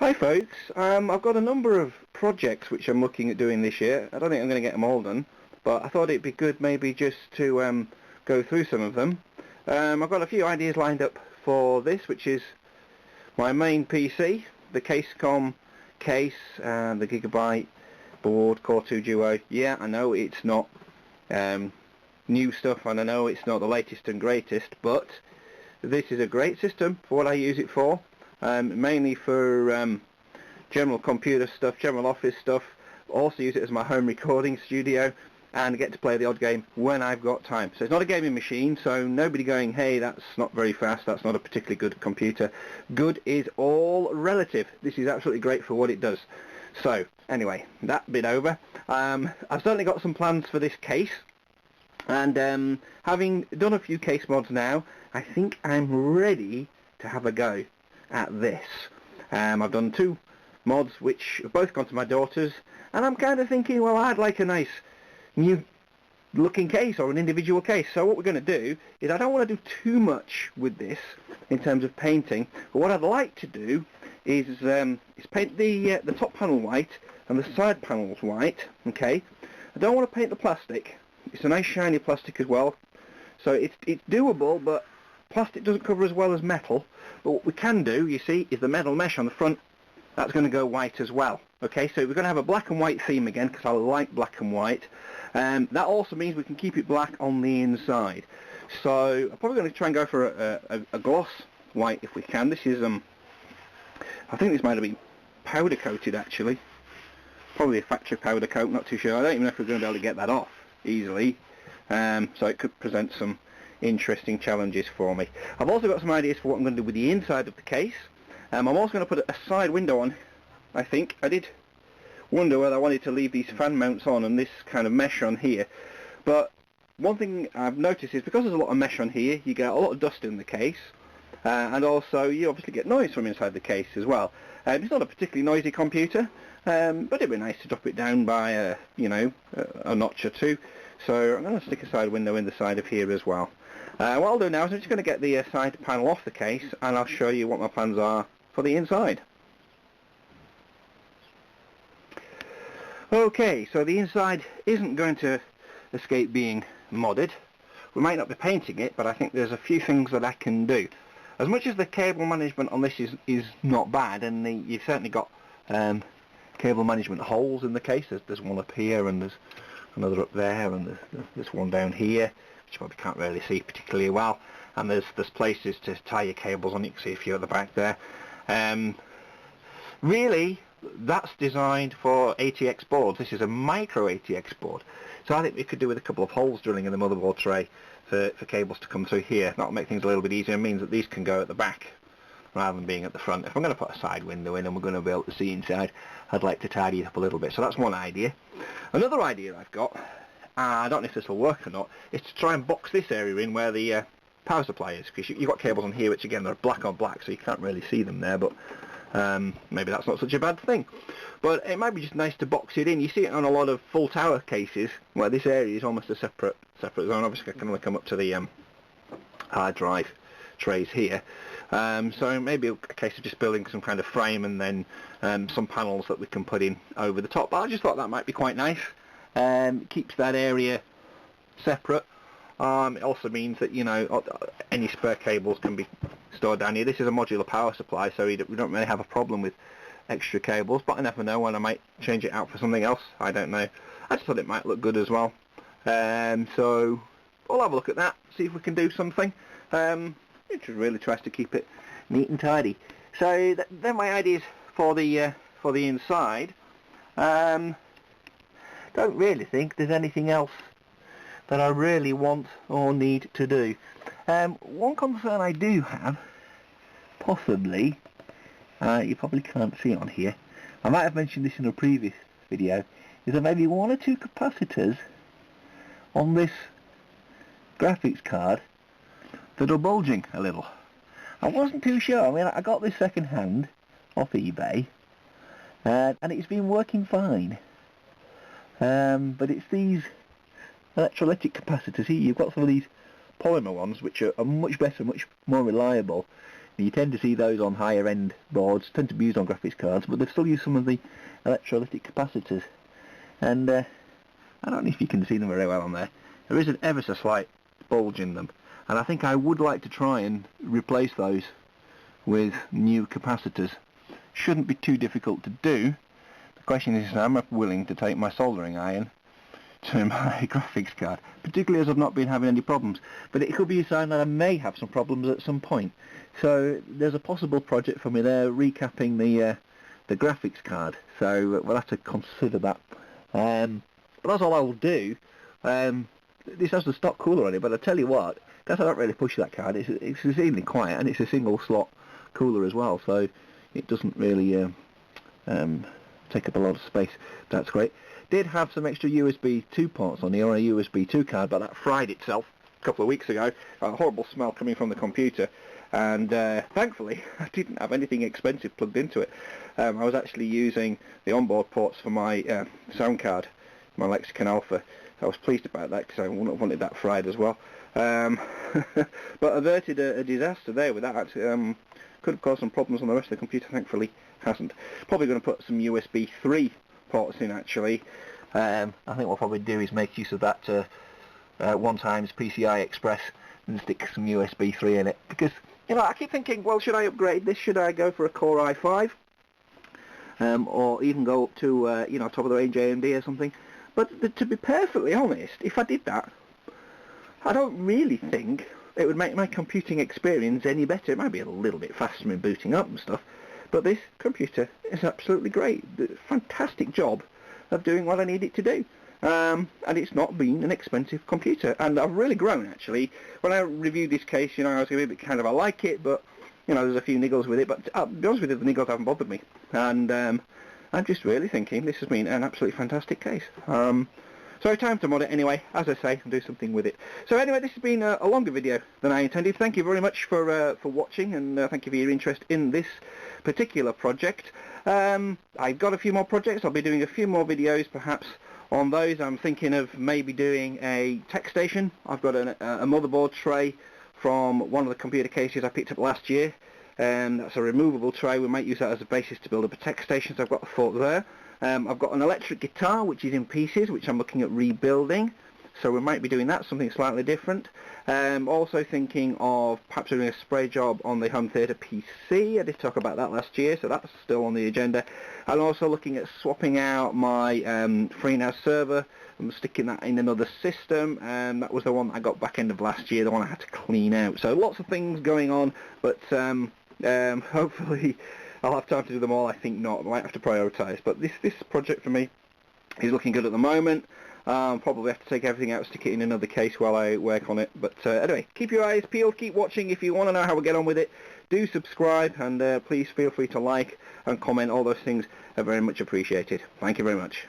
Hi folks, I've got a number of projects which I'm looking at doing this year. I don't think I'm going to get them all done, but I thought it'd be good maybe just to go through some of them. I've got a few ideas lined up for this, which is my main PC, the Casecom case, the Gigabyte board, Core 2 Duo. Yeah, I know it's not new stuff, and I know it's not the latest and greatest, but this is a great system for what I use it for. Mainly for general computer stuff, general office stuff. Also use it as my home recording studio and get to play the odd game when I've got time. So it's not a gaming machine, so nobody going, hey, that's not very fast, that's not a particularly good computer. Good is all relative. This is absolutely great for what it does. So anyway, that bit over. I've certainly got some plans for this case, and having done a few case mods now, I think I'm ready to have a go at this. I've done two mods which have both gone to my daughters, and I'm kind of thinking, well, I'd like a nice new looking case or an individual case. So what we're going to do is, I don't want to do too much with this in terms of painting, but what I'd like to do is paint the top panel white and the side panels white. Okay, I don't want to paint the plastic. It's a nice shiny plastic as well, so it's doable, but plastic doesn't cover as well as metal. But what we can do, you see, is the metal mesh on the front, that's going to go white as well. Okay, so we're going to have a black and white theme again, because I like black and white. That also means we can keep it black on the inside. So I'm probably going to try and go for a gloss white if we can. This is, I think this might have been powder coated actually. Probably a factory powder coat, not too sure. I don't even know if we're going to be able to get that off easily. So it could present some interesting challenges for me. I've also got some ideas for what I'm going to do with the inside of the case. I'm also going to put a side window on, I think. I did wonder whether I wanted to leave these fan mounts on and this kind of mesh on here, but one thing I've noticed is, because there's a lot of mesh on here, you get a lot of dust in the case, and also you obviously get noise from inside the case as well. It's not a particularly noisy computer, but it'd be nice to drop it down by a notch or two. So I'm going to stick a side window in the side of here as well. What I'll do now is I'm just going to get the side panel off the case, and I'll show you what my plans are for the inside. Okay, so the inside isn't going to escape being modded. We might not be painting it, but I think there's a few things that I can do. As much as the cable management on this is not bad, and you've certainly got cable management holes in the case. There's one up here, and there's another up there, and there's one down here, which you probably can't really see particularly well, and there's places to tie your cables on. You can see a few at the back there. Really, that's designed for ATX boards. This is a micro ATX board, so I think we could do with a couple of holes drilling in the motherboard tray for cables to come through here. That'll make things a little bit easier. It means that these can go at the back rather than being at the front. If I'm going to put a side window in and we're going to be able to see inside, I'd like to tidy it up a little bit. So that's one idea. Another idea I've got, I don't know if this will work or not, is to try and box this area in where the power supply is, because you've got cables on here which again, they're black on black, so you can't really see them there, but maybe that's not such a bad thing. But it might be just nice to box it in. You see it on a lot of full tower cases where this area is almost a separate zone. Obviously I can only come up to the hard drive trays here, so maybe a case of just building some kind of frame and then some panels that we can put in over the top. But I just thought that might be quite nice. Keeps that area separate. It also means that, you know, any spare cables can be stored down here. This is a modular power supply, so we don't really have a problem with extra cables, but I never know when I might change it out for something else. I don't know. I just thought it might look good as well. So we'll have a look at that, see if we can do something. It just really tries to keep it neat and tidy. So they're my ideas for the inside. Don't really think there's anything else that I really want or need to do. One concern I do have, possibly, you probably can't see it on here, I might have mentioned this in a previous video, is that maybe one or two capacitors on this graphics card that are bulging a little. I wasn't too sure. I mean, I got this second hand off eBay, and it's been working fine. But it's these electrolytic capacitors here. You've got some of these polymer ones which are much better, much more reliable You tend to see those on higher end boards, tend to be used on graphics cards, but they've still used some of the electrolytic capacitors. And I don't know if you can see them very well on there. There is an ever so slight bulge in them, and I think I would like to try and replace those with new capacitors. Shouldn't be too difficult to do. The question is, am I willing to take my soldering iron to my graphics card, particularly as I've not been having any problems. But it could be a sign that I may have some problems at some point. So there's a possible project for me there, recapping the graphics card. So we'll have to consider that. But that's all I will do. This has the stock cooler on it, but I tell you what, because I don't really push that card, it's extremely quiet, and it's a single slot cooler as well, so it doesn't really take up a lot of space. That's great. Did have some extra USB 2 ports on here, or a USB 2 card, but that fried itself a couple of weeks ago. A horrible smell coming from the computer, and thankfully I didn't have anything expensive plugged into it. I was actually using the onboard ports for my sound card, my Lexicon Alpha. I was pleased about that because I wouldn't have wanted that fried as well. But averted a disaster there with that. Could have caused some problems on the rest of the computer, thankfully hasn't. Probably going to put some USB 3 ports in actually. I think what we'll probably do is make use of that 1x PCI Express and stick some USB 3 in it, because I keep thinking, well, should I upgrade this? Should I go for a Core i5 or even go up to top of the range AMD or something? But to be perfectly honest, if I did that, I don't really think it would make my computing experience any better. It might be a little bit faster in booting up and stuff, but this computer is absolutely great. Fantastic job of doing what I need it to do. And it's not been an expensive computer. And I've really grown, actually. When I reviewed this case, I was going to be kind of, I like it, but, there's a few niggles with it. But to be honest with you, the niggles haven't bothered me. And I'm just really thinking this has been an absolutely fantastic case. So time to mod it anyway, as I say, and do something with it. So anyway, this has been a longer video than I intended. Thank you very much for watching, and thank you for your interest in this particular project. I've got a few more projects. I'll be doing a few more videos perhaps on those. I'm thinking of maybe doing a tech station. I've got a motherboard tray from one of the computer cases I picked up last year. That's a removable tray. We might use that as a basis to build up a tech station, so I've got a thought there. I've got an electric guitar which is in pieces, which I'm looking at rebuilding, so we might be doing that, something slightly different. Also thinking of perhaps doing a spray job on the home theatre PC. I did talk about that last year, so that's still on the agenda. I'm also looking at swapping out my FreeNAS server and sticking that in another system, and that was the one I got back end of last year, the one I had to clean out. So lots of things going on, but hopefully I'll have time to do them all. I think not. I might have to prioritise. But this project for me is looking good at the moment. Probably have to take everything out, stick it in another case while I work on it. But anyway, keep your eyes peeled, keep watching. If you want to know how we get on with it, do subscribe, and please feel free to like and comment. All those things are very much appreciated. Thank you very much.